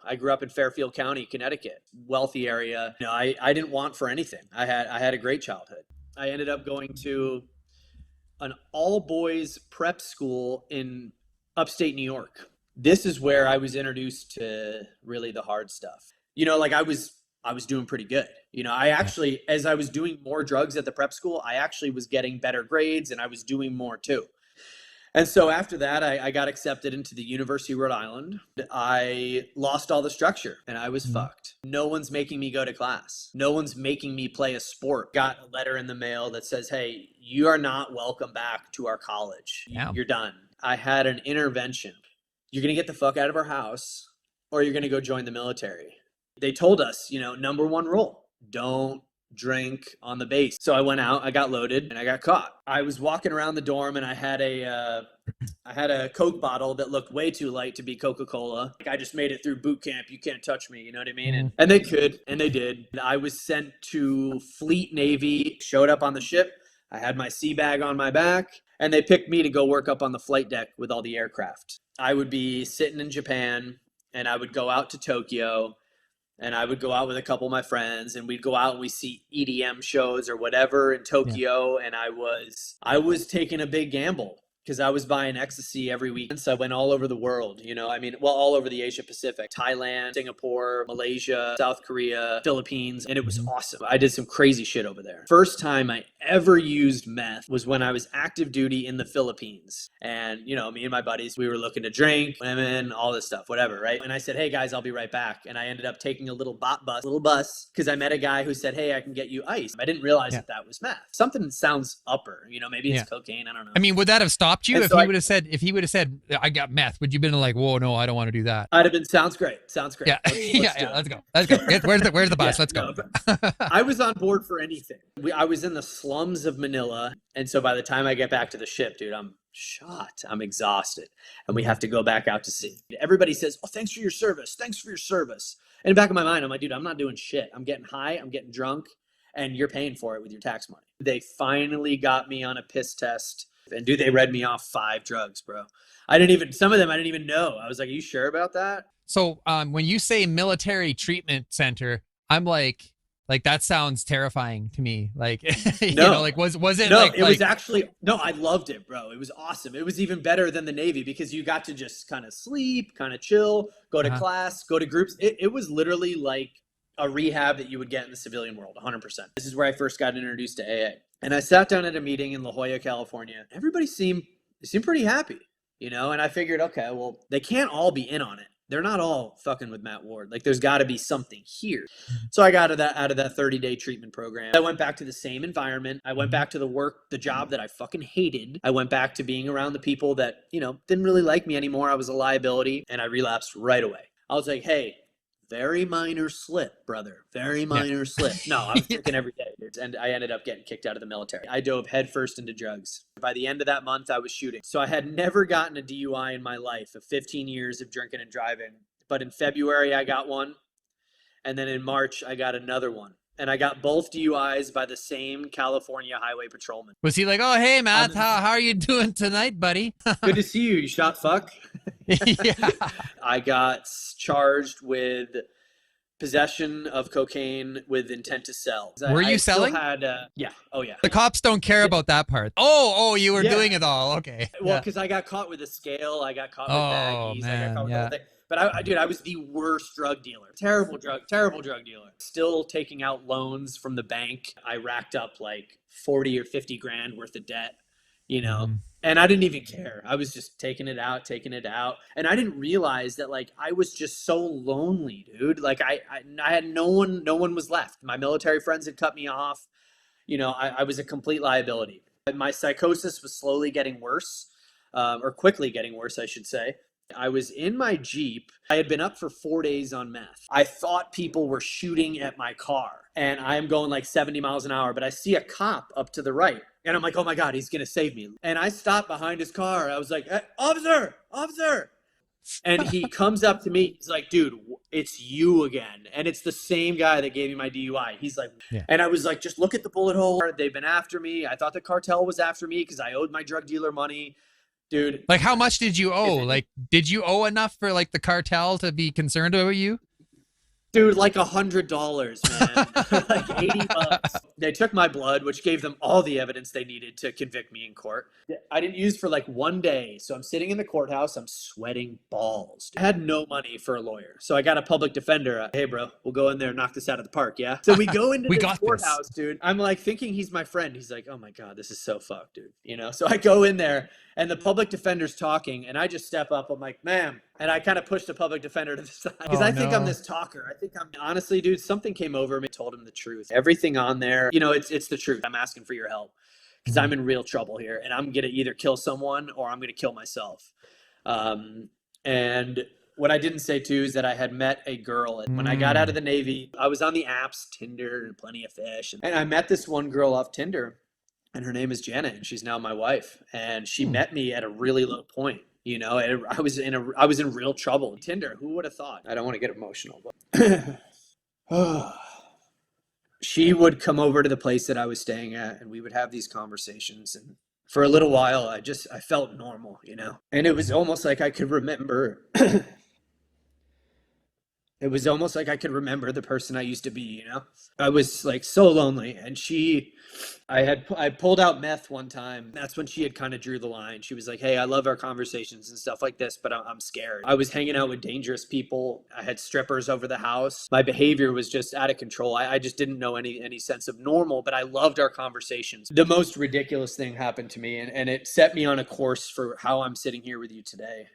I grew up in Fairfield County, Connecticut, wealthy area. I didn't want for anything. I had a great childhood. I ended up going to an all boys prep school in upstate New York. This is where I was introduced to really the hard stuff. Like I was doing pretty good. I actually, as I was doing more drugs at the prep school, I actually was getting better grades and I was doing more too. And so after that, I got accepted into the University of Rhode Island. I lost all the structure and I was fucked. No one's making me go to class. No one's making me play a sport. Got a letter in the mail that says, hey, you are not welcome back to our college. You're done. I had an intervention. You're going to get the fuck out of our house or you're going to go join the military. They told us, number one rule, don't drink on the base. So I went out, I got loaded, and I got caught. I was walking around the dorm and I had a Coke bottle that looked way too light to be Coca-Cola. I just made it through boot camp. You can't touch me. You know what I mean? And they could, and they did. I was sent to Fleet Navy, showed up on the ship. I had my sea bag on my back, and they picked me to go work up on the flight deck with all the aircraft. I would be sitting in Japan, and I would go out to Tokyo, and I would go out with a couple of my friends and we'd go out and we see EDM shows or whatever in Tokyo. And I was taking a big gamble because I was buying ecstasy every week. So I went all over the world, all over the Asia Pacific, Thailand, Singapore, Malaysia, South Korea, Philippines. And it was awesome. I did some crazy shit over there. First time I ever used meth was when I was active duty in the Philippines. And, me and my buddies, we were looking to drink, women, all this stuff, whatever, right? And I said, hey guys, I'll be right back. And I ended up taking a little bus, because I met a guy who said, hey, I can get you ice. I didn't realize that was meth. Something sounds upper, maybe it's cocaine. I don't know. I mean, would that have stopped you if he would have said, I got meth? Would you have been like, whoa, no, I don't want to do that? I'd have been, sounds great. Yeah. Let's go. Where's the bus? Let's go. I was on board for anything. I was in the slums of Manila. And so by the time I get back to the ship, dude, I'm shot. I'm exhausted. And we have to go back out to sea. Everybody says, oh, thanks for your service. Thanks for your service. In the back of my mind, I'm like, dude, I'm not doing shit. I'm getting high. I'm getting drunk. And you're paying for it with your tax money. They finally got me on a piss test. And dude, they read me off 5 drugs, bro. Some of them I didn't even know. I was like, are you sure about that? So when you say military treatment center, I'm like that sounds terrifying to me. Like, was it? No, it was actually, I loved it, bro. It was awesome. It was even better than the Navy because you got to just kind of sleep, kind of chill, go to class, go to groups. It was literally like a rehab that you would get in the civilian world, 100%. This is where I first got introduced to AA. And I sat down at a meeting in La Jolla, California. Everybody seemed pretty happy, and I figured, okay, well, they can't all be in on it. They're not all fucking with Matt Ward. Like, there's got to be something here. So I got out of that 30-day treatment program. I went back to the same environment. I went back to the job that I fucking hated. I went back to being around the people that, didn't really like me anymore. I was a liability, and I relapsed right away. I was like, hey, very minor slip, brother. Very minor slip. No, I was drinking every day. And I ended up getting kicked out of the military. I dove headfirst into drugs. By the end of that month, I was shooting. So I had never gotten a DUI in my life of 15 years of drinking and driving. But in February, I got one. And then in March, I got another one. And I got both DUIs by the same California highway patrolman. Was he like, oh, hey, Matt, how are you doing tonight, buddy? Good to see you. You shot fuck? Yeah. I got charged with possession of cocaine with intent to sell. Were you selling? Yeah. Oh, yeah. The cops don't care about that part. Oh, you were doing it all. Okay. Well, because I got caught with a scale. I got caught with baggies. Man, I got caught with everything. But I was the worst drug dealer. Terrible drug dealer. Still taking out loans from the bank. I racked up like 40 or 50 grand worth of debt, and I didn't even care. I was just taking it out. And I didn't realize that like, I was just so lonely, dude. Like I had no one was left. My military friends had cut me off. I was a complete liability. My psychosis was slowly getting worse, or quickly getting worse, I should say. I was in my Jeep. I had been up for 4 days on meth. I thought people were shooting at my car and I'm going like 70 miles an hour, but I see a cop up to the right and I'm like, oh my God, he's going to save me. And I stopped behind his car. I was like, hey, officer. And he comes up to me. He's like, dude, it's you again. And it's the same guy that gave me my DUI. He's like, and I was like, just look at the bullet hole. They've been after me. I thought the cartel was after me because I owed my drug dealer money. Dude, Like, how much did you owe? if any, Like, did you owe enough for like the cartel to be concerned about you? dude, like $100, man. Like $80. They took my blood, which gave them all the evidence they needed to convict me in court. I didn't use for like 1 day. So I'm sitting in the courthouse, I'm sweating balls. I had no money for a lawyer. So I got a public defender. Hey, bro, we'll go in there and knock this out of the park. Yeah. So we go into We this got this. courthouse, dude. I'm like thinking he's my friend. He's like, oh my God, this is so fucked, dude. So I go in there and the public defender's talking and I just step up. I'm like, ma'am. And I kind of push the public defender to the side because Oh I think I'm no. this talker. I think I'm honestly, dude, something came over me, told him the truth. Everything on there, it's the truth. I'm asking for your help because Mhm. I'm in real trouble here and I'm going to either kill someone or I'm going to kill myself. And what I didn't say too is that I had met a girl when I got out of Mm. the Navy. I was on the apps, Tinder, and Plenty of Fish. And I met this one girl off Tinder and her name is Jenna and she's now my wife. And she Hmm. met me at a really low point. And I was in real trouble. Tinder, who would have thought? I don't want to get emotional, but she would come over to the place that I was staying at and we would have these conversations and for a little while I felt normal. And it was almost like I could remember it was almost like I could remember the person I used to be. I was like so lonely and I pulled out meth one time. That's when she had kind of drew the line. She was like, "Hey, I love our conversations and stuff like this, but I'm scared." I was hanging out with dangerous people. I had strippers over the house. My behavior was just out of control. I just didn't know any sense of normal, but I loved our conversations. The most ridiculous thing happened to me and it set me on a course for how I'm sitting here with you today.